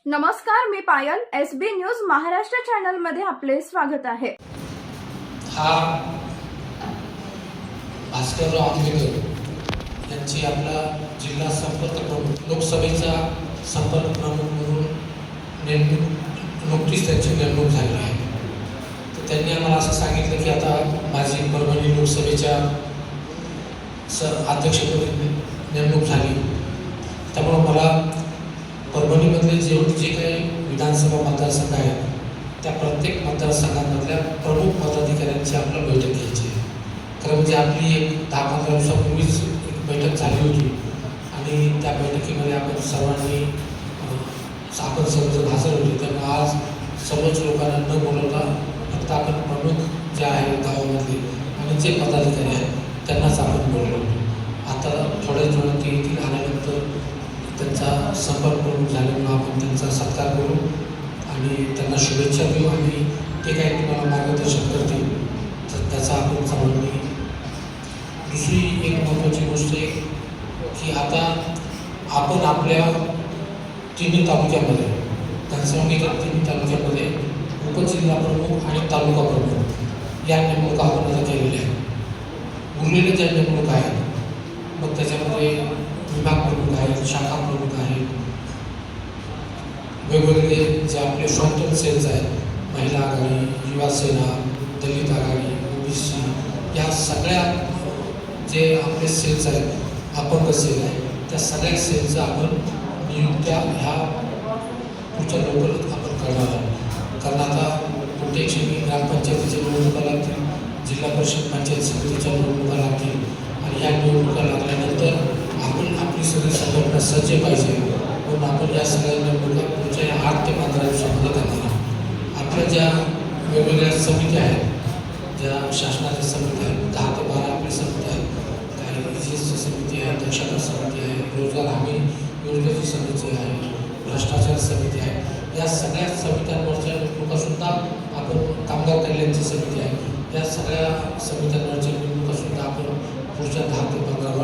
नमस्कार, मी पायल. SB news Maharashtra channel मध्ये आपले स्वागत आहे. हा भास्करराव आंबेकर यांची आपला जिल्हा संपर्क प्रमुख, लोकसभेचा संपर्क प्रमुख म्हणून नुकतीच त्यांची नेमणूक झाली आहे. तर त्यांनी आम्हाला असं सांगितलं की आता माझी परभणी लोकसभेच्या अध्यक्षपदी नेमणूक झाली, त्यामुळं मला परभणीमधले जे काही विधानसभा मतदारसंघ आहेत त्या प्रत्येक मतदारसंघामधल्या प्रमुख पदाधिकाऱ्यांची आपल्याला बैठक घ्यायची आहे. खरं म्हणजे आपली एक 10-15 दिवसापूर्वीच एक बैठक झाली होती आणि त्या बैठकीमध्ये आपण सर्वांनी सर्वजण हजर होते. त्यामुळे आज सर्वच लोकांना न बोलवता फक्त आपण प्रमुख जे आहे गावामधले आणि जे पदाधिकारी आहेत त्यांनाच आपण बोलवलो. आता थोड्याच वेळात ते येथील आल्यानंतर त्यांचा संपर्क प्रमुख झाल्यामुळे आपण त्यांचा सत्कार करू आणि त्यांना शुभेच्छा देऊ आणि ते काही तुम्हाला मार्गदर्शन करतील तर त्याचा आपण सर्वांनी. दुसरी एक महत्त्वाची गोष्ट आहे की आता आपण आपल्या तिन्ही तालुक्यामध्ये घनसावंगीच्या तिन्ही तालुक्यामध्ये उपजिल्हा प्रमुख आणि तालुका प्रमुख या नेमणुका आपण आता केलेल्या आहेत. उरलेल्या ज्या नेमणुका आहेत मग त्याच्यामध्ये विभाग प्रमुख आहेत, शाखा प्रमुख आहेत, वेगवेगळे जे आपले फ्रंटल सेल्स आहेत, महिला आघाडी, युवा सेना, दलित आघाडी, OBC या सगळ्या जे आपले सेल्स आहेत, अपंग सेल आहे, त्या सगळ्या सेलचं आपण नियुक्त्या ह्या पुढच्या लवकरच आपण करणार आहोत. कारण आता प्रत्येक क्षणी ग्रामपंचायतीच्या निवडणुका लागतील, जिल्हा परिषद पंचायत समितीच्या निवडणुका लागतील आणि ह्या निवडणुका लागल्यानंतर आपण आपली सगळी संघटना सज्ज पाहिजे म्हणून आपण या सगळ्या निवडणुका पुढच्या 8 ते 15 दिवसामध्ये करणार आहोत. आपल्या ज्या वेगवेगळ्या समित्या आहेत, ज्या शासनाच्या समित्या आहेत, 10 ते 12 आपली समित्या आहेत, काही EGSची समिती आहे, दक्षता समिती आहे, रोजगार हमी योजनेची समिती आहे, भ्रष्टाचार समिती आहे, या सगळ्या समित्यांवरच्या निवडणुकासुद्धा आपण कामगार कल्याणची समिती आहे, या सगळ्या समित्यांवरच्या निवडणुकासुद्धा आपण पुढच्या 10 ते 15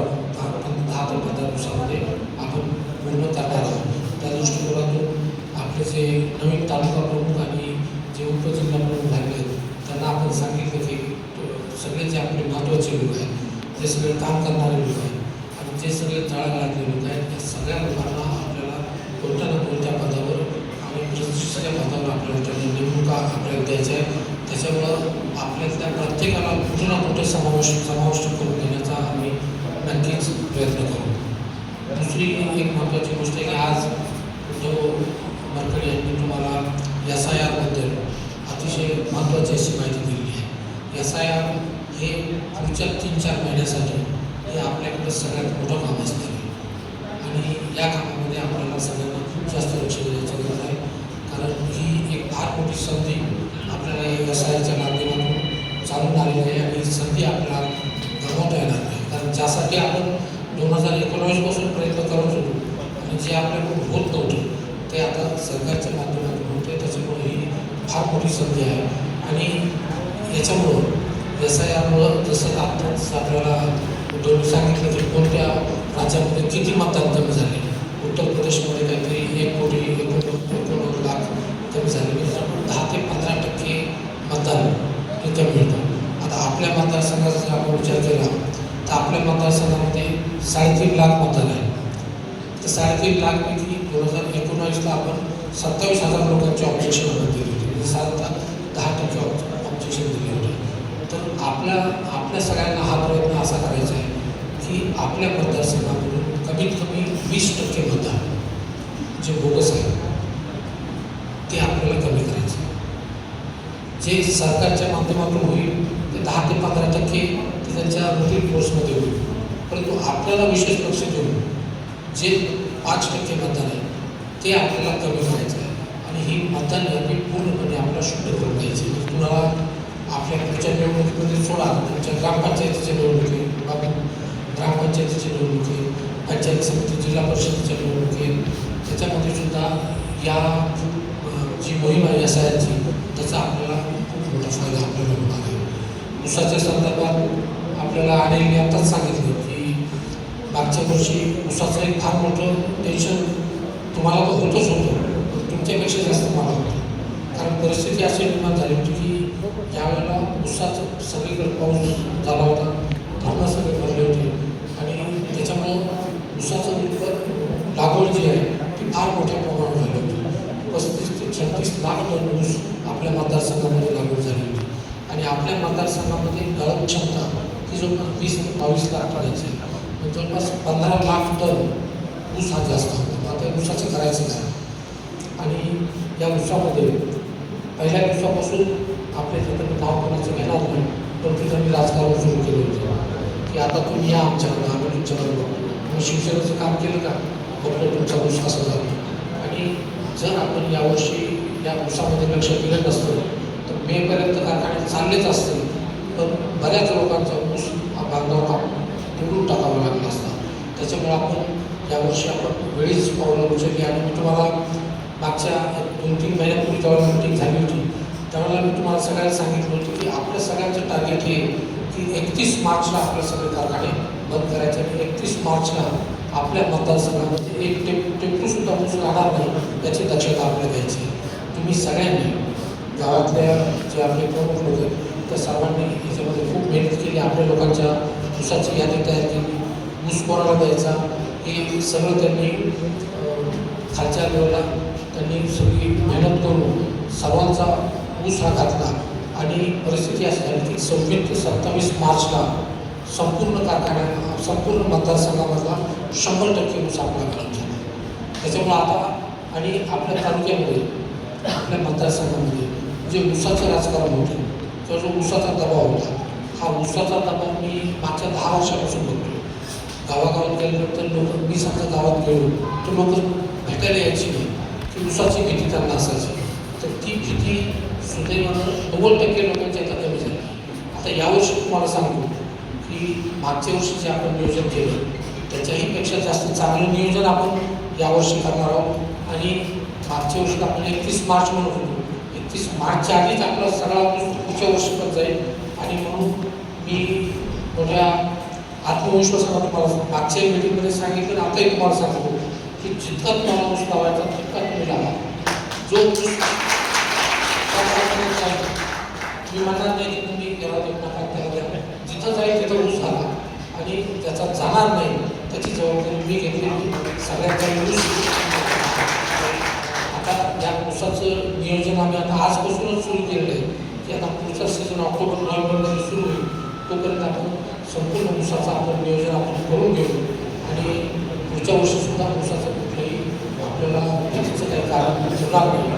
दिवसामध्ये आपण पूर्ण करणार आहोत. त्या दृष्टिकोनातून आपले जे नवीन तालुका प्रमुख आणि जे उपजिल्हा प्रमुख झाले आहेत त्यांना आपण सांगितलं की सगळे जे आपले महत्त्वाचे लोक आहेत, जे सगळे काम करणारे लोक आहेत आणि जे सगळे तळागाळातले लोक आहेत, या सगळ्या लोकांना आपल्याला कोणत्या ना कोणत्या पदावर आणि दुसऱ्या पदावर आपल्याला त्यांनी नेमणुका आपल्याला द्यायच्या आहे. त्याच्यामुळं आपल्यातल्या प्रत्येकाला कुठे ना कुठे समाविष्ट करून घेण्याचा आम्ही नक्कीच प्रयत्न करू. दुसरी एक महत्त्वाची गोष्ट आहे की आज उद्धव मरकड यांनी तुम्हाला SIR बद्दल अतिशय महत्त्वाची अशी माहिती दिलेली आहे. SIR हे पुढच्या 3-4 महिन्यासाठी हे आपल्याकडे सगळ्यात मोठं काम असणार आहे आणि या कामामध्ये आपल्याला सगळ्यांना खूप जास्त लक्ष द्यायची गरज आहे. कारण ही एक फार मोठी संधी आपल्याला या SIRच्या माध्यमातून चालून आलेली आहे आणि ही संधी आपल्याला गमावता येणार नाही. कारण ज्यासाठी आपण 2019 पासून प्रयत्न करत होतो आणि जे आपल्याकडून होत नव्हतं ते आता सरकारच्या माध्यमातून होते. त्याच्यामुळे ही फार मोठी संधी आहे आणि याच्यामुळं SIRमुळं जसं आत्ताच आपल्याला उद्धवने सांगितलं की कोणत्या राज्यामध्ये किती मतदान कमी झाले. उत्तर प्रदेशमध्ये काहीतरी 1 कोटी 1 लाख कमी झाले, मित्रांनो 10 ते 15% मतदान हे कमी होतं. आता आपल्या मतदारसंघाचा जर आपण विचार केला तर आपल्या मतदारसंघामध्ये 3.5 लाख मतदान आहे. तर 3.5 लाखपैकी 2019ला आपण 27,000 लोकांची ऑब्जेक्शन दिली होती, म्हणजे साधारणतः 10% ऑब्जेक्शन दिले होते. तर आपल्या सगळ्यांना हा प्रयत्न असा करायचा आहे की आपल्या मतदारसंघामधून कमीत कमी 20% मतदान जे बोगस आहे ते आपल्याला कमी करायचं आहे. जे सरकारच्या माध्यमातून होईल ते 10 ते 15% ते त्यांच्या रुटीन कोर्समध्ये होईल, परंतु आपल्याला विशेष लक्ष देऊन जे 5% मतदान आहे ते आपल्याला कमी करायचं आहे आणि ही मतदान यादी पूर्णपणे आपल्याला शुद्ध करून द्यायची. तुम्हाला आपल्या पुढच्या निवडणुकीमध्ये सोडा, तुमच्या ग्रामपंचायतीच्या निवडणुकी, ग्रामपंचायतीची निवडणुकी, पंचायत समिती, जिल्हा परिषदेच्या निवडणुकी, त्याच्यामध्ये सुद्धा या जी मोहीम आहे SIRची त्याचा आपल्याला खूप मोठा फायदा आपल्याला होणार आहे. ऊसाच्या संदर्भात आपल्याला अनिलने आत्ताच सांगितलं की मागच्या वर्षी ऊसाचं एक फार मोठं टेन्शन तुम्हाला तर होतच होतं, पेक्षा जास्त मला होतं. कारण परिस्थिती अशी निर्माण झाली होती की यावेळेला ऊसाचं सगळीकडे पाऊस झाला होता, धरणं सगळे भरले होते आणि त्याच्यामुळं ऊसाचं उत्पन्न लागवड जी आहे ती फार मोठ्या प्रमाणावर झाली होती. 35 ते 36 लाख टन ऊस आपल्या मतदारसंघामध्ये लागवड झाली होती आणि आपल्या मतदारसंघामध्ये गळत क्षमता ही जवळपास 20 ते 22 लाख टनाची आहे. म्हणजे जवळपास 15 लाख टन ऊस हा जास्त होता. आता या ऊसाचं करायचं काय आणि या ऊसामध्ये पहिल्या दिवसापासून आपल्या तिथं नाव कोणाचं घेणार नाही, पण तिथं मी राजकारण सुरू केलं होतं की आता तुम्ही या आमच्याकडं, आम्ही तुमच्याकडे बघतो. तुम्ही शिक्षणाचं काम केलं का, बघतो तुमचा ऊस कसा झाला. आणि जर आपण यावर्षी या ऊसामध्ये लक्ष दिलं नसतं तर मेपर्यंत कारखाने चाललेच असते, पण बऱ्याच लोकांचा ऊस हा बांधावर तोडून टाकावा लागला असता. त्याच्यामुळे आपण यावर्षी आपण वेळीच पावलं उचलली आणि मी तुम्हाला मागच्या 2-3 महिन्यापूर्वी जेव्हा मीटिंग झाली होती त्यावेळेला मी तुम्हाला सगळ्यांना सांगितलं होतं की आपल्या सगळ्यांचं टार्गेट हे की 31 मार्चला आपले सगळे कारखाने बंद करायचे आणि 31 मार्चला आपल्या मतदारसंघामध्ये एक टेम्पूसुद्धा ऊस राहणार नाही याची दक्षता आपल्याला घ्यायची. तुम्ही सगळ्यांनी गावातल्या जे आपले प्रमुख लोक आहेत त्या सर्वांनी याच्यामध्ये खूप मेहनत केली. आपल्या लोकांच्या ऊसाची यादी तयार केली, ऊस कोणाला द्यायचा हे सगळं त्यांनी खालच्या लेवलला त्यांनी सगळी मेहनत करून सर्वांचा ऊस हा घातला आणि परिस्थिती अशी झाली की 26 ते 27 मार्चला संपूर्ण कारखान्या संपूर्ण मतदारसंघामधला 100% ऊस आपला घालून झाला. त्याच्यामुळं आता आणि आपल्या तालुक्यामध्ये आपल्या मतदारसंघामध्ये जे ऊसाचं राजकारण होतं किंवा जो ऊसाचा दबाव होता हा ऊसाचा दबाव मी मागच्या 10 वर्षापासून बघतो. गावागावात गेल्यानंतर लोक मी समजा गावात गेलो तर लोक भेटायला यायची नाही की ऊसाची भीती त्यांना असायची. तर ती भीती सुदैवानं 90% लोकांच्या इथं कमी झाली. आता यावर्षी तुम्हाला सांगतो की मागच्या वर्षी जे आपण नियोजन केलं त्याच्याही पेक्षा जास्त चांगलं नियोजन आपण यावर्षी करणार आहोत. आणि मागच्या वर्षी आपण 31 मार्च म्हणत होतो, 31 मार्चच्या आधीच आपला सगळा ऊस पुढच्या वर्षी पण जाईल. आणि म्हणून मी मोठ्या आत्मविश्वासाने तुम्हाला मागच्या मीटिंगमध्ये सांगितलं आणि आताही तुम्हाला सांगतो की जितका तुम्हाला ऊस लावायचा तितका तुम्ही लावा. जो ऊस मी म्हणणार नाही की तुम्ही त्याला देऊ नका, त्याला द्या. जिथं जाईल तिथं ऊस झाला आणि त्याचा जाणार नाही त्याची जबाबदारी मी घेतली. सगळ्यांचा ऊस आता या ऊसाचं नियोजन आम्ही आता आजपासूनच सुरू केलेलं आहे की आता पुढचा सीझन ऑक्टोबर-नोव्हेंबरमध्ये सुरू होईल. तोपर्यंत आपण संपूर्ण ऊसाचं आपण नियोजन आपण करून घेऊ आणि पुढच्या वर्षीसुद्धा ऊसाचं कुठलंही आपल्याला त्याचं काही कारण होणार नाही.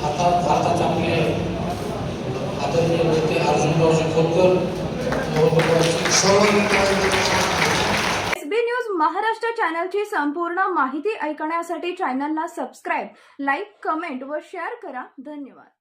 आता भारताचे आपले आदरणीय नेते अर्जुनरावजी खोतकर SB न्यूज महाराष्ट्र चॅनलची संपूर्ण माहिती ऐकण्यासाठी चॅनलला सबस्क्राईब, लाईक, कमेंट व शेअर करा. धन्यवाद.